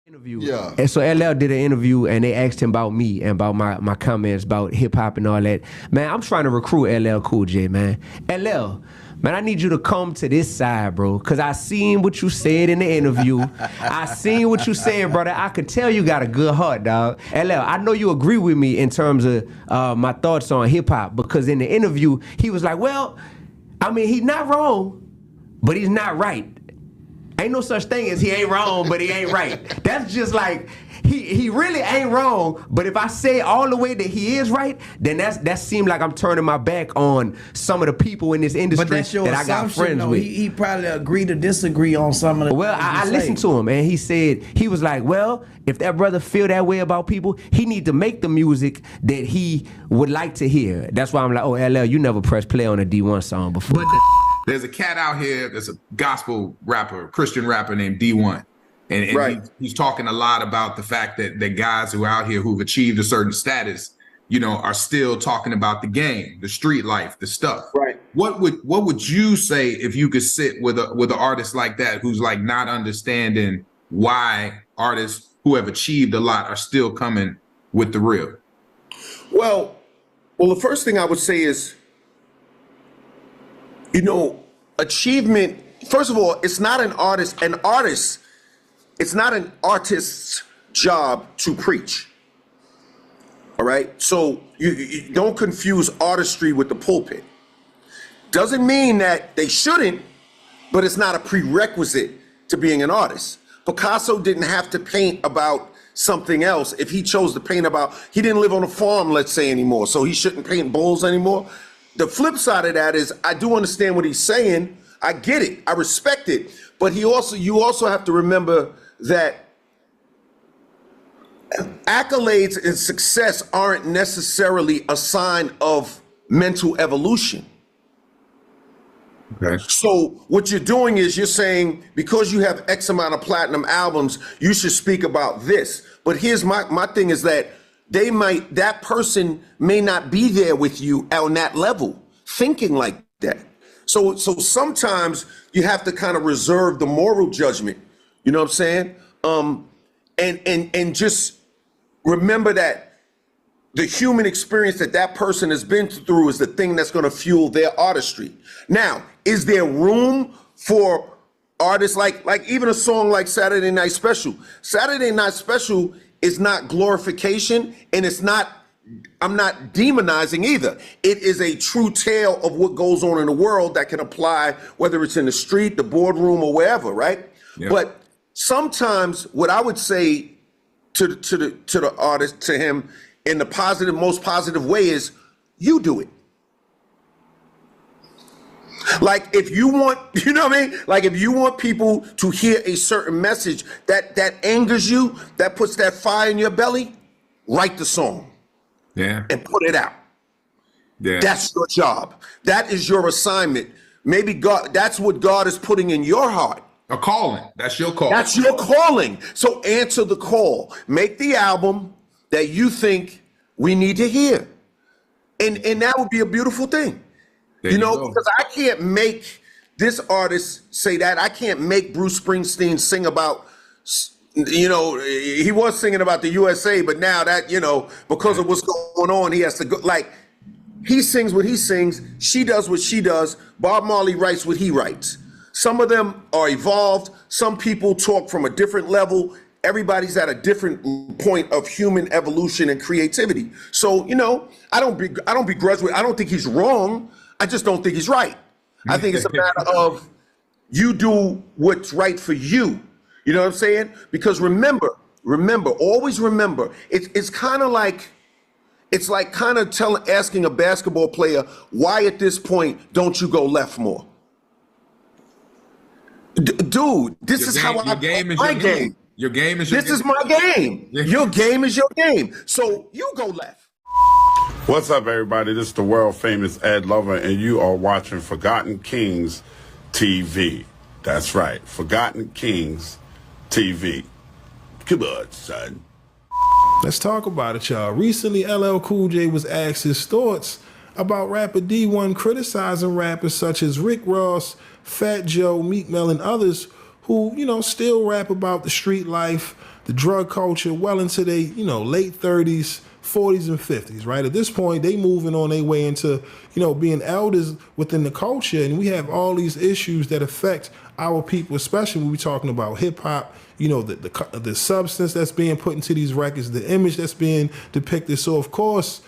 Interview. Yeah. And so LL did an interview and they asked him about me and about my comments about hip hop and all that. Man, I'm trying to recruit LL Cool J, man. LL, man, I need you to come to this side, bro. Cause I seen what you said in the interview. I seen what you said, brother. I could tell you got a good heart, dog. LL, I know you agree with me in terms of my thoughts on hip hop, because in the interview, he was like, well, I mean, he's not wrong, but he's not right. Ain't no such thing as he ain't wrong, but he ain't right. That's just like, he really ain't wrong, but if I say all the way that he is right, then that seems like I'm turning my back on some of the people in this industry that I got friends with. He probably agree to disagree on some of the Well, I listened to him, and he was like, well, if that brother feel that way about people, he need to make the music that he would like to hear. That's why I'm like, oh, LL, you never pressed play on a Dee-1 song before. There's a cat out here that's a gospel rapper, Christian rapper named Dee-1. And Right. he's talking a lot about the fact that guys who are out here who've achieved a certain status, you know, are still talking about the game, the street life, the stuff. Right. What would you say if you could sit with an artist like that who's like not understanding why artists who have achieved a lot are still coming with the real? Well, the first thing I would say is, you know, achievement, first of all, it's not an artist. It's not an artist's job to preach. All right? So you don't confuse artistry with the pulpit. Doesn't mean that they shouldn't, but it's not a prerequisite to being an artist. Picasso didn't have to paint about something else. If he chose to paint about, he didn't live on a farm, let's say, anymore, so he shouldn't paint bulls anymore. The flip side of that is, I do understand what he's saying. I get it. I respect it. But you also have to remember that accolades and success aren't necessarily a sign of mental evolution. Okay. So what you're doing is you're saying, because you have X amount of platinum albums, you should speak about this. But here's my thing is that that person may not be there with you on that level, thinking like that. So sometimes you have to kind of reserve the moral judgment. You know what I'm saying? And just remember that the human experience that person has been through is the thing that's going to fuel their artistry. Now, is there room for artists like even a song like Saturday Night Special? Saturday Night Special is not glorification, and I'm not demonizing either. It is a true tale of what goes on in the world that can apply, whether it's in the street, the boardroom, or wherever, right? Yeah. But sometimes what I would say to the artist, to him, in the most positive way is, you do it. Like, if you want, you know what I mean? Like, if you want people to hear a certain message that angers you, that puts that fire in your belly, write the song. Yeah. And put it out. Yeah. That's your job. That is your assignment. Maybe that's what God is putting in your heart. A calling. That's your call. That's your calling. So answer the call. Make the album that you think we need to hear. And that would be a beautiful thing. There You you know, go. because I can't make this artist say that. I can't make Bruce Springsteen sing about, you know, he was singing about the USA, but now that, you know, because of what's going on, he has to go, like, he sings what he sings, she does what she does, Bob Marley writes what he writes. Some of them are evolved, some people talk from a different level, everybody's at a different point of human evolution and creativity. So, you know, I don't begrudge with, I don't think he's wrong, I just don't think he's right. I think it's a matter of you do what's right for you. You know what I'm saying? Because remember, always remember, it's kind of like, it's like kind of asking a basketball player, why at this point don't you go left more? Dude, this is how I play my game. Your game is your This is my game. Your game is your game. So you go left. What's up, everybody? This is the world famous Ed Lover, and you are watching Forgotten Kings TV. That's right, Forgotten Kings TV. Come on, son. Let's talk about it, y'all. Recently, LL Cool J was asked his thoughts about rapper Dee-1 criticizing rappers such as Rick Ross, Fat Joe, Meek Mill, and others who, you know, still rap about the street life, the drug culture well into their, late 30s, 40s and 50s, right? At this point, they moving on their way into, being elders within the culture. And we have all these issues that affect our people, especially when we're talking about hip hop, the substance that's being put into these records, the image that's being depicted. So, of course,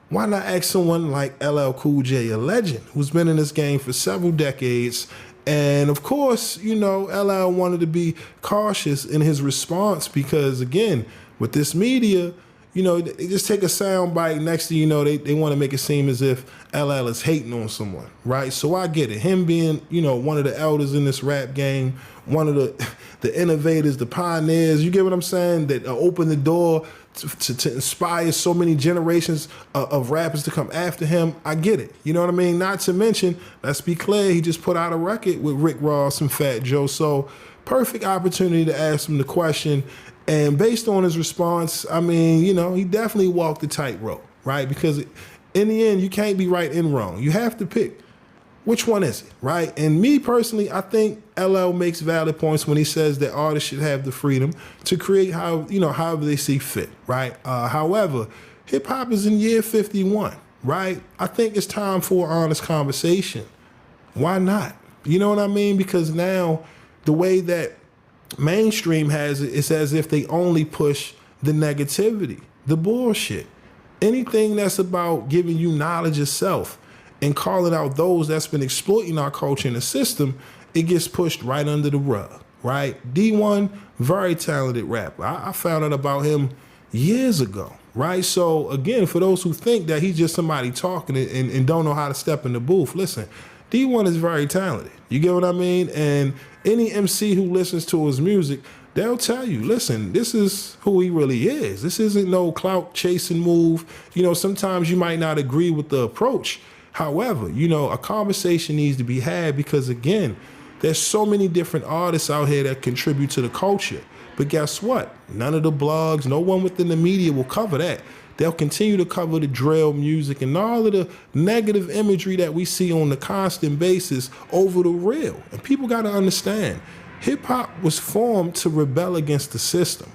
why not ask someone like LL Cool J, a legend who's been in this game for several decades? And of course, LL wanted to be cautious in his response because, again, with this media, they just take a sound bite. Next thing you know, they want to make it seem as if LL is hating on someone, right? So I get it. Him being, one of the elders in this rap game, one of the innovators, the pioneers, you get what I'm saying, that opened the door to inspire so many generations of rappers to come after him. I get it. You know what I mean? Not to mention, let's be clear, he just put out a record with Rick Ross and Fat Joe. So perfect opportunity to ask him the question. And based on his response, I mean, he definitely walked the tightrope, right? Because in the end, you can't be right and wrong. You have to pick. Which one is it, right? And me personally, I think LL makes valid points when he says that artists should have the freedom to create however they see fit, right? However, hip hop is in year 51, right? I think it's time for an honest conversation. Why not? You know what I mean? Because now the way that mainstream has it, it's as if they only push the negativity, the bullshit. Anything that's about giving you knowledge of self and calling out those that's been exploiting our culture in the system, it gets pushed right under the rug, right? Dee-1, very talented rapper. I found out about him years ago, right? So again, for those who think that he's just somebody talking and don't know how to step in the booth, listen, Dee-1 is very talented. You get what I mean? And any MC who listens to his music, they'll tell you, listen, this is who he really is. This isn't no clout chasing move. Sometimes you might not agree with the approach. However, a conversation needs to be had because, again, there's so many different artists out here that contribute to the culture. But guess what? None of the blogs, no one within the media will cover that. They'll continue to cover the drill music and all of the negative imagery that we see on a constant basis over the real. And people got to understand, hip-hop was formed to rebel against the system,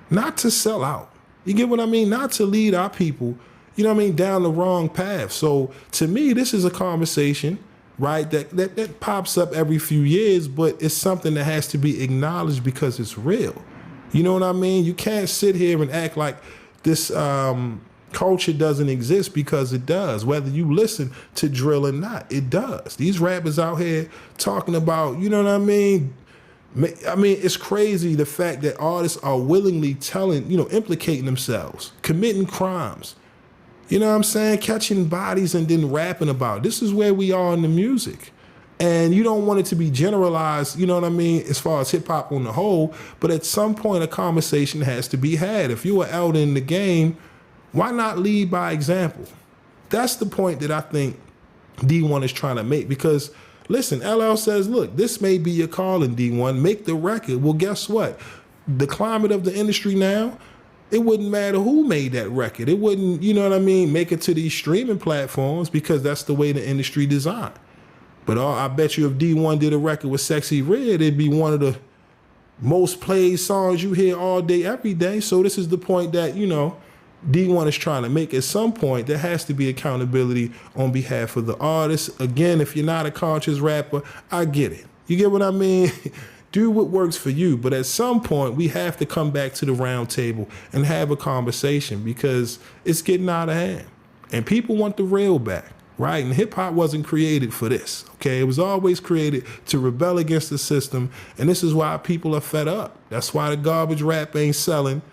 not to sell out. You get what I mean? Not to lead our people, down the wrong path. So to me, this is a conversation, right, that pops up every few years, but it's something that has to be acknowledged because it's real. You know what I mean? You can't sit here and act like this culture doesn't exist because it does. Whether you listen to drill or not, it does. These rappers out here talking about, it's crazy the fact that artists are willingly implicating themselves, committing crimes. You know what I'm saying? Catching bodies and then rapping about it. This is where we are in the music. And you don't want it to be generalized, as far as hip hop on the whole, but at some point a conversation has to be had. If you're an elder in the game, why not lead by example? That's the point that I think Dee-1 is trying to make because, listen, LL says, look, this may be your calling, Dee-1, make the record. Well, guess what? The climate of the industry now, it wouldn't matter who made that record. It wouldn't, make it to these streaming platforms because that's the way the industry designed. But I bet you if Dee-1 did a record with SenseiRip, it'd be one of the most played songs you hear all day, every day. So this is the point that, Dee-1 is trying to make. At some point, there has to be accountability on behalf of the artist. Again, if you're not a conscious rapper, I get it. You get what I mean? Do what works for you. But at some point, we have to come back to the round table and have a conversation because it's getting out of hand. And people want the real back, right? And hip-hop wasn't created for this, okay? It was always created to rebel against the system. And this is why people are fed up. That's why the garbage rap ain't selling,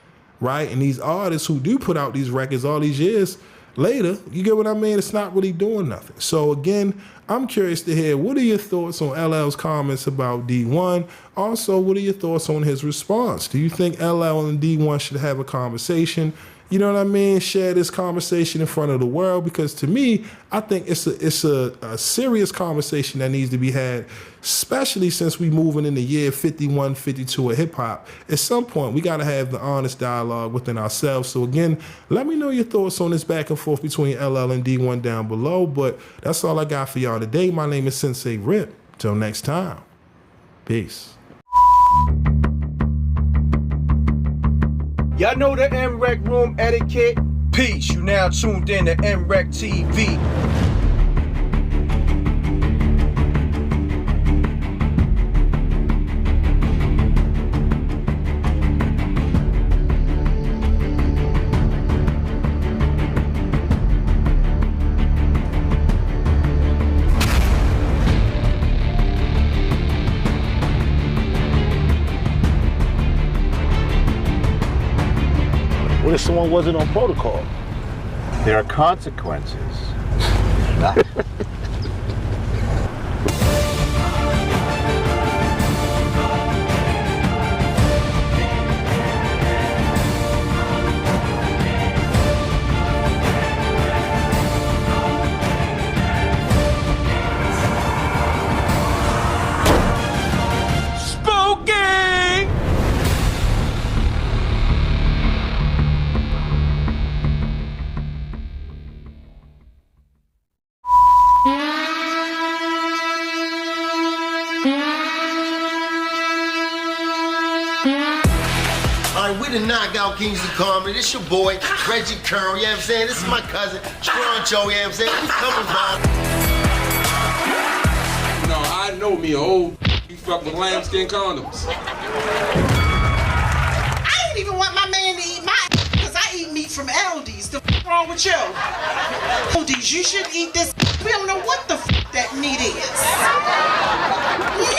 right? And these artists who do put out these records all these years later, you get what I mean? It's not really doing nothing. So again, I'm curious to hear, what are your thoughts on LL's comments about Dee-1? Also, what are your thoughts on his response? Do you think LL and Dee-1 should have a conversation? You know what I mean? Share this conversation in front of the world, because to me, I think it's a serious conversation that needs to be had, especially since we moving in the year 51, 52 of hip hop. At some point, we got to have the honest dialogue within ourselves. So again, let me know your thoughts on this back and forth between LL and Dee-1 down below. But that's all I got for y'all today. My name is SenseiRip. Till next time. Peace. Y'all know the MREC room etiquette. Peace, you now tuned in to MREC TV. What if someone wasn't on protocol? There are consequences. We the Knockout Kings of Comedy. This your boy, Reggie Curl, you know what I'm saying? This is my cousin, Stroncho, you know what I'm saying? We coming by. No, I know me, old you fuck with lambskin condoms. I don't even want my man to eat my because I eat meat from Aldi's. The wrong with you? Aldi's, you should eat this. We don't know what the that meat is. No!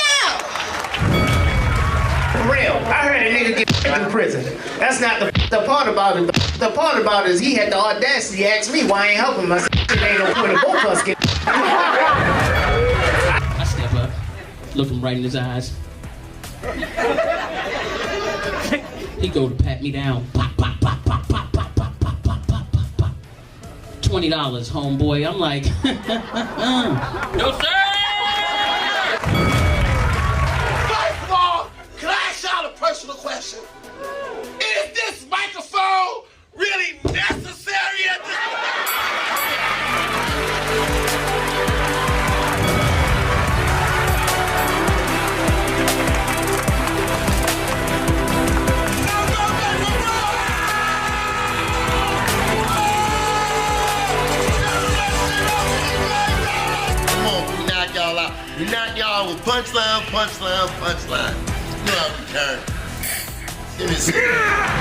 For real, I heard a nigga get in prison. That's not the part about it. The part about it is he had the audacity to ask me why I ain't helping him. I said, it ain't no point of both of us get. I step up, look him right in his eyes. He go to pat me down. Pop, pop, pop, pop, pop, pop, pop, pop, pop, pop, pop. $20, homeboy. I'm like, no sir! Personal question. Is this microphone really necessary at this Come on, we knock y'all out. We knock y'all with punchline, punchline, punchline. You know how we turn. Give me a second.